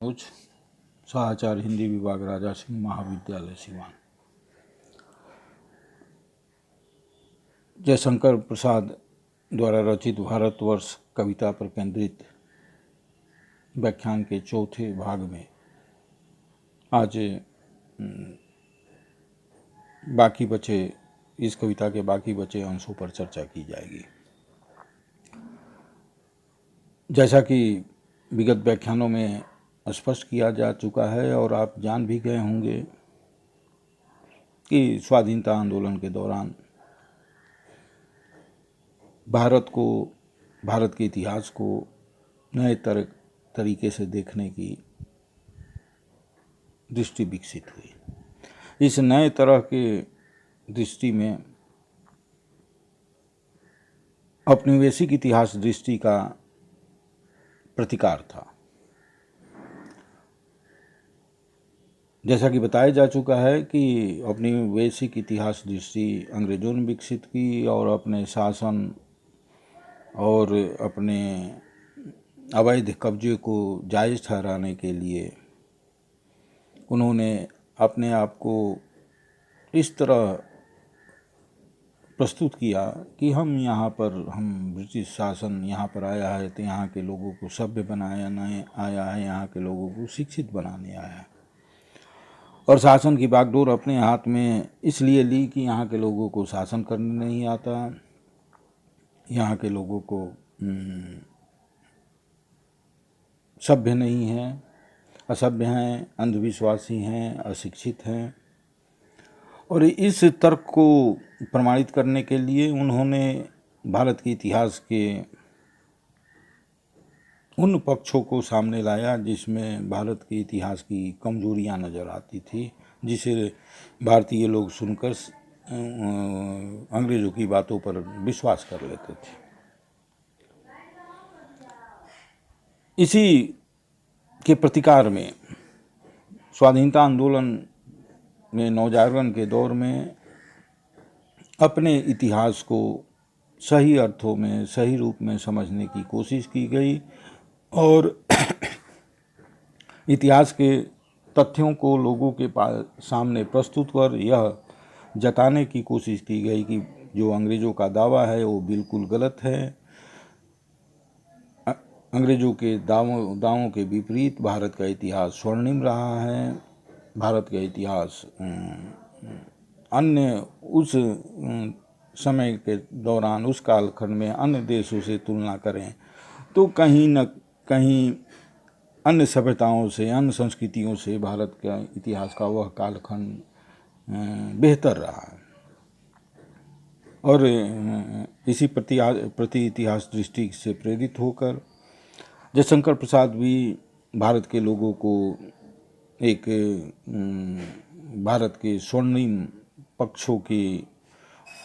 मनोज, सहाचार्य हिंदी विभाग, राजा सिंह महाविद्यालय सिवान। जयशंकर प्रसाद द्वारा रचित भारतवर्ष कविता पर केंद्रित व्याख्यान के चौथे भाग में आज बाकी बचे इस कविता के बाकी बचे अंशों पर चर्चा की जाएगी। जैसा कि विगत व्याख्यानों में स्पष्ट किया जा चुका है और आप जान भी गए होंगे कि स्वाधीनता आंदोलन के दौरान भारत के इतिहास को नए तरीके से देखने की दृष्टि विकसित हुई। इस नए तरह के दृष्टि में औपनिवेशिक इतिहास दृष्टि का प्रतिकार था। जैसा कि बताया जा चुका है कि औपनिवेशिक इतिहास दृष्टि अंग्रेजों ने विकसित की और अपने शासन और अपने अवैध कब्जे को जायज़ ठहराने के लिए उन्होंने अपने आप को इस तरह प्रस्तुत किया कि हम ब्रिटिश शासन यहाँ पर आया है तो यहाँ के लोगों को सभ्य बनाने आया है, यहाँ के लोगों को शिक्षित बनाने आया है। और शासन की बागडोर अपने हाथ में इसलिए ली कि यहाँ के लोगों को शासन करने नहीं आता, यहाँ के लोगों को सभ्य नहीं है, असभ्य हैं, अंधविश्वासी हैं, अशिक्षित हैं। और इस तर्क को प्रमाणित करने के लिए उन्होंने भारत के इतिहास के उन पक्षों को सामने लाया जिसमें भारत के इतिहास की कमजोरियां नज़र आती थी, जिसे भारतीय लोग सुनकर अंग्रेज़ों की बातों पर विश्वास कर लेते थे। इसी के प्रतिकार में स्वाधीनता आंदोलन में नवजागरण के दौर में अपने इतिहास को सही अर्थों में, सही रूप में समझने की कोशिश की गई और इतिहास के तथ्यों को लोगों के सामने प्रस्तुत कर यह जताने की कोशिश की गई कि जो अंग्रेज़ों का दावा है वो बिल्कुल गलत है। अंग्रेज़ों के दावों के विपरीत भारत का इतिहास स्वर्णिम रहा है। भारत का इतिहास अन्य उस समय के दौरान, उस कालखंड में अन्य देशों से तुलना करें तो कहीं न कहीं अन्य सभ्यताओं से, अन्य संस्कृतियों से भारत का इतिहास का वह कालखंड बेहतर रहा है। और इसी प्रति इतिहास दृष्टि से प्रेरित होकर जयशंकर प्रसाद भी भारत के लोगों को एक भारत के स्वर्णिम पक्षों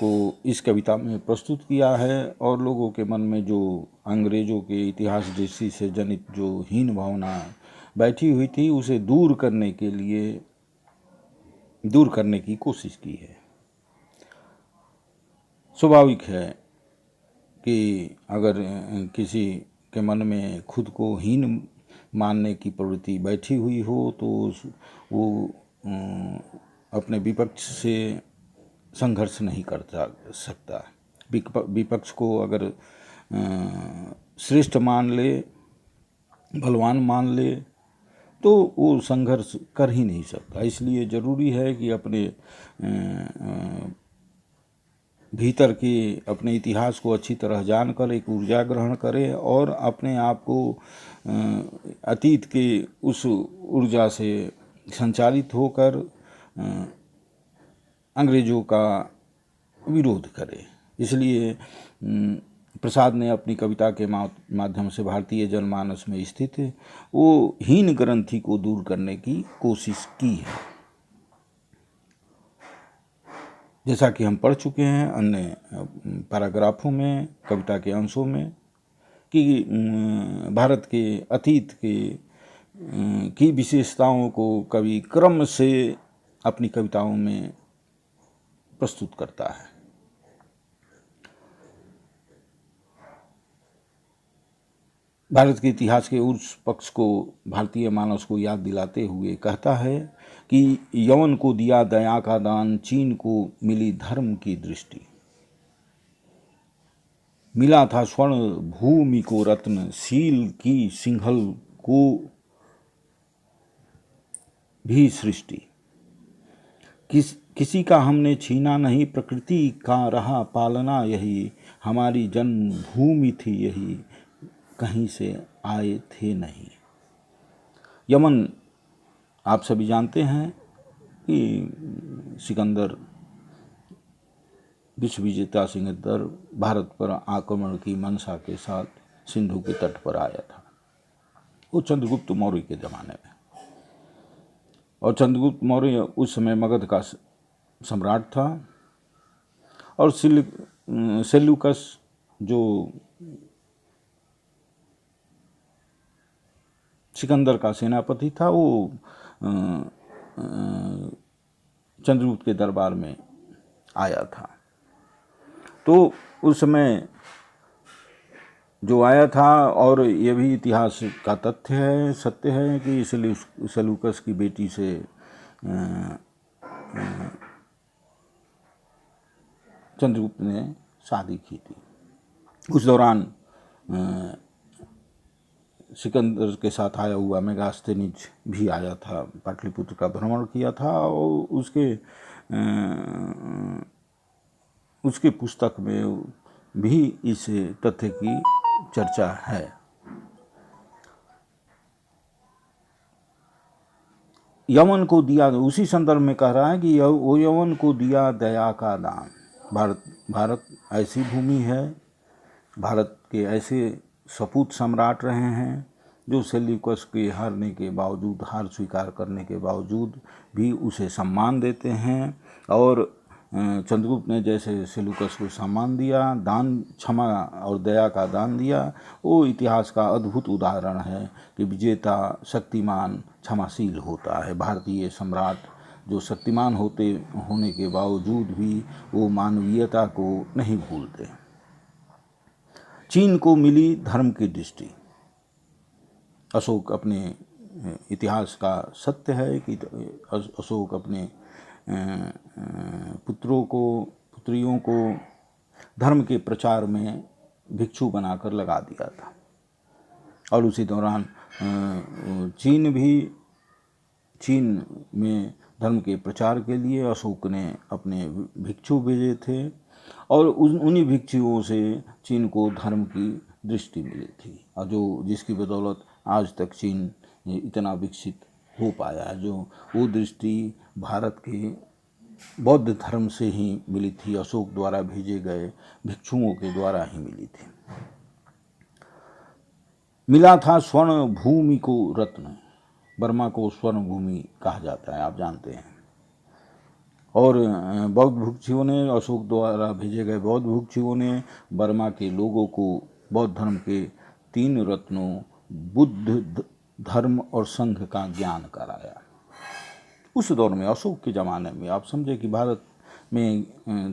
को इस कविता में प्रस्तुत किया है और लोगों के मन में जो अंग्रेज़ों के इतिहास दृष्टि से जनित जो हीन भावना बैठी हुई थी उसे दूर करने की कोशिश की है। स्वाभाविक है कि अगर किसी के मन में खुद को हीन मानने की प्रवृत्ति बैठी हुई हो तो वो अपने विपक्ष से संघर्ष नहीं कर सकता। विपक्ष को अगर श्रेष्ठ मान ले, बलवान मान ले तो वो संघर्ष कर ही नहीं सकता। इसलिए ज़रूरी है कि अपने भीतर के अपने इतिहास को अच्छी तरह जानकर एक ऊर्जा ग्रहण करे और अपने आप को अतीत के उस ऊर्जा से संचालित होकर अंग्रेज़ों का विरोध करे। इसलिए प्रसाद ने अपनी कविता के माध्यम से भारतीय जनमानस में स्थित वो हीन ग्रंथि को दूर करने की कोशिश की है। जैसा कि हम पढ़ चुके हैं अन्य पैराग्राफों में, कविता के अंशों में, कि भारत के अतीत की विशेषताओं को कवि क्रम से अपनी कविताओं में प्रस्तुत करता है। भारत के इतिहास के उस पक्ष को भारतीय मानस को याद दिलाते हुए कहता है कि यवन को दिया दया का दान, चीन को मिली धर्म की दृष्टि। मिला था स्वर्ण भूमि को रत्न, सील की सिंहल को भी सृष्टि। किसी का हमने छीना नहीं, प्रकृति का रहा पालना यही, हमारी जन्मभूमि थी यही, कहीं से आए थे नहीं। यमन आप सभी जानते हैं कि सिकंदर विश्व विजेता सिकंदर भारत पर आक्रमण की मंशा के साथ सिंधु के तट पर आया था। वो चंद्रगुप्त मौर्य के ज़माने में, और चंद्रगुप्त मौर्य उस समय मगध का सम्राट था, और सेल्यूकस जो सिकंदर का सेनापति था, वो चंद्रगुप्त के दरबार में आया था। तो उस समय जो आया था, और ये भी इतिहास का तथ्य है, सत्य है कि सेल्यूकस की बेटी से चंद्रगुप्त ने शादी की थी। उस दौरान सिकंदर के साथ आया हुआ मेगास्थनीज भी आया था, पाटलिपुत्र का भ्रमण किया था, और उसके पुस्तक में भी इस तथ्य की चर्चा है। यवन को दिया, उसी संदर्भ में कह रहा है कि वो यवन को दिया दया का दान। भारत ऐसी भूमि है, भारत के ऐसे सपूत सम्राट रहे हैं जो सेल्यूकस के हारने के बावजूद, हार स्वीकार करने के बावजूद भी उसे सम्मान देते हैं। और चंद्रगुप्त ने जैसे सेल्यूकस को सम्मान दिया, दान, क्षमा और दया का दान दिया, वो इतिहास का अद्भुत उदाहरण है कि विजेता शक्तिमान क्षमाशील होता है। भारतीय सम्राट जो शक्तिमान होने के बावजूद भी वो मानवीयता को नहीं भूलते। चीन को मिली धर्म की दृष्टि। अशोक अपने इतिहास का सत्य है कि अशोक अपने पुत्रियों को धर्म के प्रचार में भिक्षु बनाकर लगा दिया था। और उसी दौरान चीन में धर्म के प्रचार के लिए अशोक ने अपने भिक्षु भेजे थे, और उन्हीं भिक्षुओं से चीन को धर्म की दृष्टि मिली थी, और जिसकी बदौलत आज तक चीन इतना विकसित हो पाया है। जो वो दृष्टि भारत के बौद्ध धर्म से ही मिली थी, अशोक द्वारा भेजे गए भिक्षुओं के द्वारा ही मिली थी। मिला था स्वर्ण भूमि को रत्न। बर्मा को स्वर्ण भूमि कहा जाता है, आप जानते हैं। और बौद्ध भिक्षुओं ने, अशोक द्वारा भेजे गए बौद्ध भिक्षुओं ने बर्मा के लोगों को बौद्ध धर्म के 3 रत्नों बुद्ध, धर्म और संघ का ज्ञान कराया। उस दौर में, अशोक के ज़माने में, आप समझे कि भारत में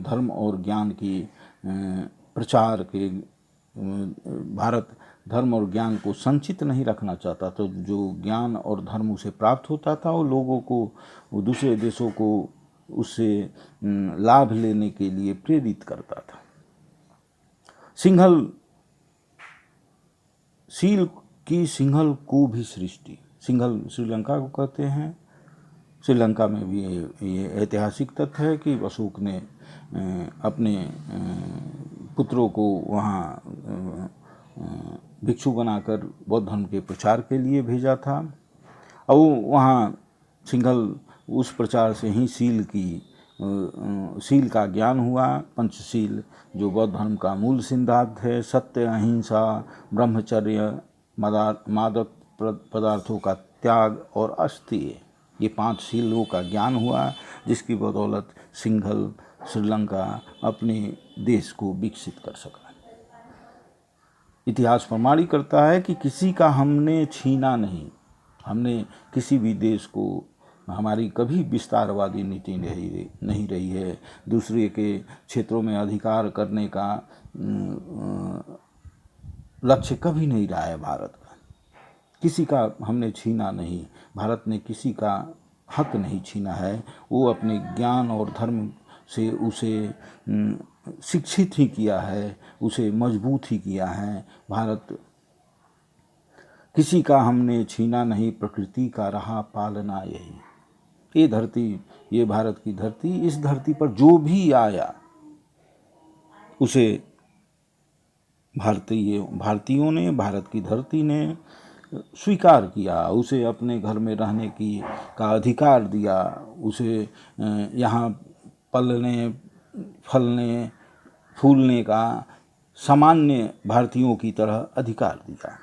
धर्म और ज्ञान की प्रचार के, भारत धर्म और ज्ञान को संचित नहीं रखना चाहता, तो जो ज्ञान और धर्म उसे प्राप्त होता था वो लोगों को, दूसरे देशों को उससे लाभ लेने के लिए प्रेरित करता था। सील की सिंहल को भी सृष्टि। सिंहल श्रीलंका को कहते हैं। श्रीलंका में भी ये ऐतिहासिक तथ्य है कि अशोक ने अपने पुत्रों को वहाँ भिक्षु बनाकर बौद्ध धर्म के प्रचार के लिए भेजा था। और वहाँ सिंघल उस प्रचार से ही सील का ज्ञान हुआ। पंचशील जो बौद्ध धर्म का मूल सिद्धांत है, सत्य, अहिंसा, ब्रह्मचर्य, मादक पदार्थों का त्याग और अस्तेय, ये 5 शीलों का ज्ञान हुआ, जिसकी बदौलत सिंघल श्रीलंका अपने देश को विकसित कर सका। इतिहास प्रमाणित करता है कि किसी का हमने छीना नहीं। हमने किसी भी देश को, हमारी कभी विस्तारवादी नीति नहीं रही है। दूसरे के क्षेत्रों में अधिकार करने का लक्ष्य कभी नहीं रहा है भारत का। किसी का हमने छीना नहीं, भारत ने किसी का हक नहीं छीना है। वो अपने ज्ञान और धर्म से उसे शिक्षित ही किया है, उसे मजबूत ही किया है। भारत किसी का हमने छीना नहीं, प्रकृति का रहा पालना यही। ये धरती, ये भारत की धरती, इस धरती पर जो भी आया उसे भारतीयों ने, भारत की धरती ने स्वीकार किया, उसे अपने घर में रहने का अधिकार दिया, उसे यहाँ पलने फलने फूलने का सामान्य भारतीयों की तरह अधिकार दिया।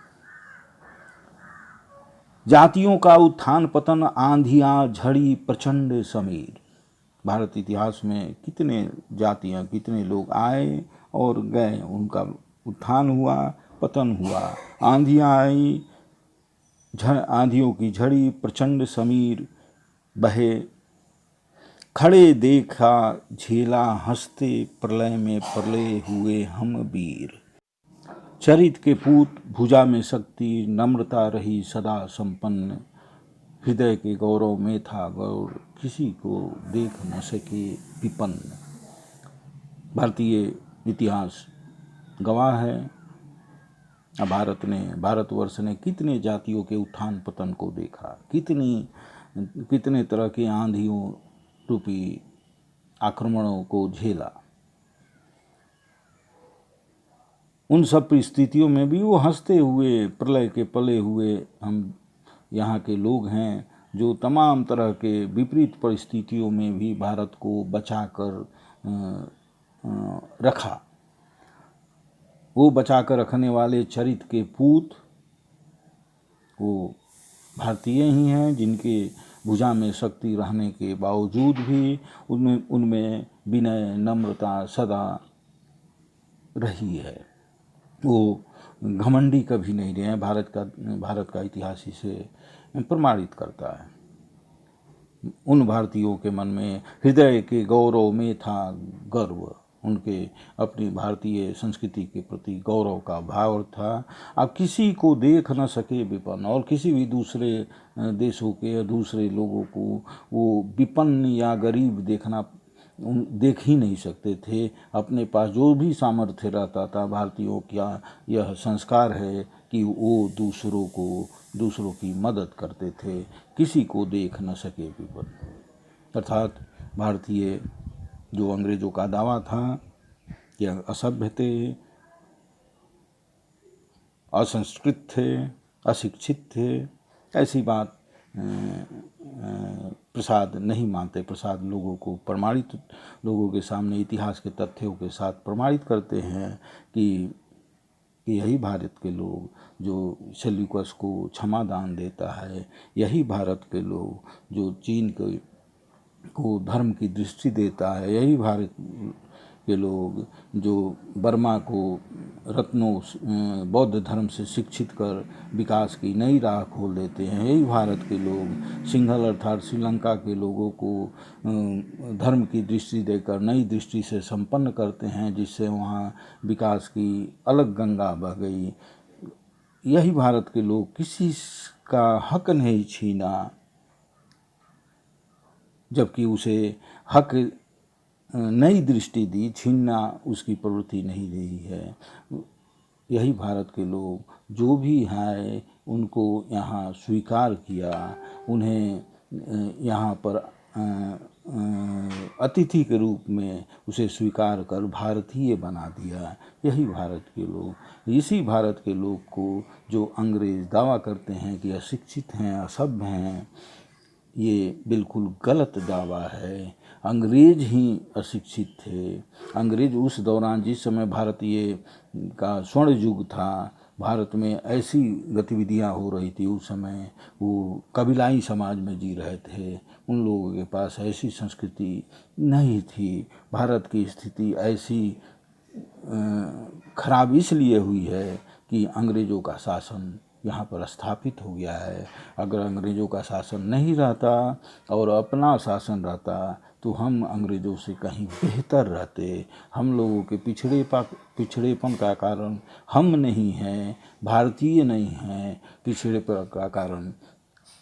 जातियों का उत्थान पतन, आंधियाँ झड़ी प्रचंड समीर। भारत इतिहास में कितने जातियाँ, कितने लोग आए और गए, उनका उत्थान हुआ, पतन हुआ, आंधियाँ आई, आंधियों की झड़ी प्रचंड समीर बहे, खड़े देखा झेला हंसते प्रलय में प्रलय हुए हम वीर। चरित के पूत भुजा में शक्ति, नम्रता रही सदा संपन्न, हृदय के गौरव में था गौर, किसी को देख न सके विपन्न। भारतीय इतिहास गवाह है। भारतवर्ष ने कितने जातियों के उत्थान पतन को देखा, कितने तरह के आंधियों रूपी आक्रमणों को झेला। उन सब परिस्थितियों में भी वो हंसते हुए प्रलय के पले हुए हम यहाँ के लोग हैं, जो तमाम तरह के विपरीत परिस्थितियों में भी भारत को बचाकर रखा। वो बचाकर रखने वाले चरित के पूत वो भारतीय ही हैं, जिनके भुजा में शक्ति रहने के बावजूद भी उनमें विनय नम्रता सदा रही है। वो घमंडी कभी नहीं रहे हैं। भारत का इतिहास इसे प्रमाणित करता है। उन भारतीयों के मन में हृदय के गौरव में था गर्व, उनके अपनी भारतीय संस्कृति के प्रति गौरव का भाव था। अब किसी को देख न सके विपन्न, और किसी भी दूसरे देशों के या दूसरे लोगों को वो विपन्न या गरीब देख ही नहीं सकते थे। अपने पास जो भी सामर्थ्य रहता था, भारतीयों का यह संस्कार है कि वो दूसरों की मदद करते थे, किसी को देख न सके विपन्न। अर्थात भारतीय जो अंग्रेजों का दावा था कि असभ्य थे, असंस्कृत थे, अशिक्षित थे, ऐसी बात प्रसाद नहीं मानते। प्रसाद लोगों के सामने इतिहास के तथ्यों के साथ प्रमाणित करते हैं कि यही भारत के लोग जो सेल्यूकस को क्षमा दान देता है, यही भारत के लोग जो चीन को धर्म की दृष्टि देता है, यही भारत के लोग जो बर्मा को रत्नों बौद्ध धर्म से शिक्षित कर विकास की नई राह खोल देते हैं, यही भारत के लोग सिंघल अर्थात श्रीलंका के लोगों को धर्म की दृष्टि देकर नई दृष्टि से संपन्न करते हैं, जिससे वहाँ विकास की अलग गंगा बह गई। यही भारत के लोग किसी का हक नहीं छीना, जबकि उसे हक नई दृष्टि दी, छीनना उसकी प्रवृत्ति नहीं रही है। यही भारत के लोग जो भी हैं उनको यहाँ स्वीकार किया, उन्हें यहाँ पर अतिथि के रूप में उसे स्वीकार कर भारतीय बना दिया। यही भारत के लोग, इसी भारत के लोग को जो अंग्रेज दावा करते हैं कि अशिक्षित हैं, असभ्य हैं, ये बिल्कुल गलत दावा है। अंग्रेज ही अशिक्षित थे। अंग्रेज उस दौरान जिस समय भारतीय का स्वर्ण युग था, भारत में ऐसी गतिविधियां हो रही थी, उस समय वो कबीलाई समाज में जी रहे थे। उन लोगों के पास ऐसी संस्कृति नहीं थी। भारत की स्थिति ऐसी खराब इसलिए हुई है कि अंग्रेज़ों का शासन यहाँ पर स्थापित हो गया है। अगर अंग्रेज़ों का शासन नहीं रहता और अपना शासन रहता तो हम अंग्रेज़ों से कहीं बेहतर रहते। हम लोगों के पिछड़ेपन का कारण हम नहीं हैं, भारतीय नहीं हैं, पिछड़ेपन का कारण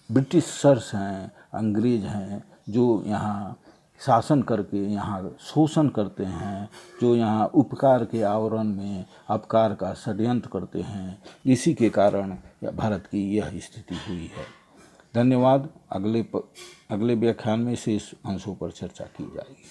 ब्रिटिशर्स हैं, अंग्रेज हैं, जो यहाँ शासन करके यहाँ शोषण करते हैं, जो यहाँ उपकार के आवरण में अपकार का षड्यंत्र करते हैं। इसी के कारण भारत की यह स्थिति हुई है। धन्यवाद। अगले व्याख्यान में शेष अंशों पर चर्चा की जाएगी।